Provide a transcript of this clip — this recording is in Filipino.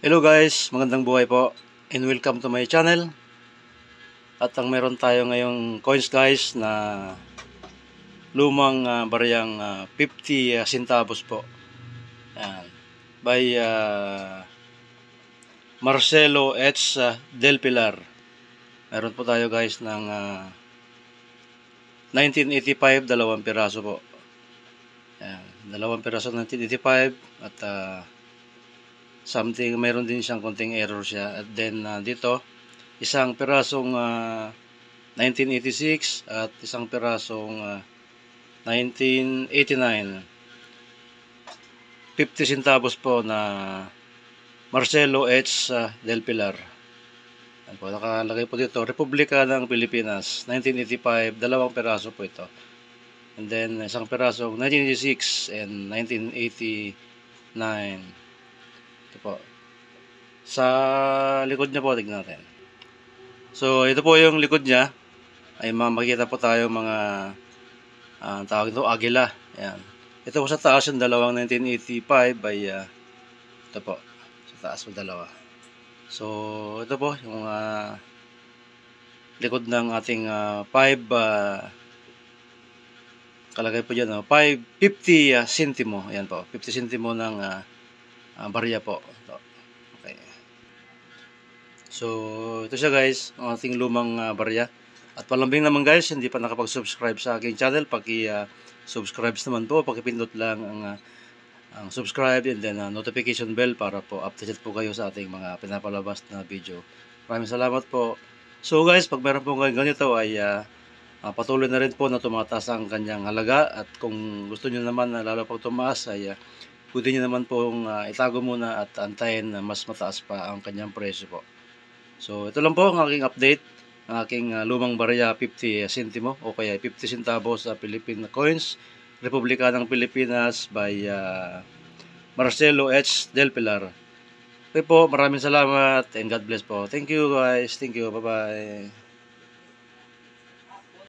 Hello guys, magandang buhay po and welcome to my channel. At ang meron tayo ngayong coins guys na lumang bariyang 50 centavos po. Ayan. By Marcelo H. Del Pilar. Meron po tayo guys ng 1985, dalawang piraso po. Ayan. Dalawang piraso 1985 at mayroon din siyang konting error siya. At then dito, isang pirasong 1986 at isang pirasong 1989. 50 centavos po na Marcelo H. Del Pilar. Yan po, nakalagay po dito, Republika ng Pilipinas, 1985, dalawang piraso po ito. And then isang pirasong 1986 and 1989. Ito po. Sa likod niya po, tignan natin. So, ito po yung likod niya. Ay makikita po tayo mga tawag ito, agila. Ayan. Ito po sa taas yung dalawang 1985 by ito po. Sa taas po dalawa. So, ito po yung likod ng ating 5 kalagay po dyan, 50 centimo. Ayan po, 50 centimo ng barya po. Ito. Okay. So, ito siya guys, ang ating lumang barya. At palambing naman guys, hindi pa nakapag-subscribe sa aking channel, paki-subscribe naman po, paki-pindot lang ang subscribe and then notification bell para po updated po kayo sa ating mga pinapalabas na video. Maraming salamat po. So guys, pag meron po ganito ay patuloy na rin po na tumataas ang kanyang halaga, at kung gusto niyo naman na lalo pag tumaas ay pwede niyo naman pong itago muna at antayin na mas mataas pa ang kanyang presyo po. So ito lang po ang aking update, ang aking lumang barya 50 centimo o kaya 50 centavos sa Philippine coins, Republika ng Pilipinas by Marcelo H. Del Pilar. Okay po, maraming salamat and God bless po. Thank you guys, thank you, bye bye.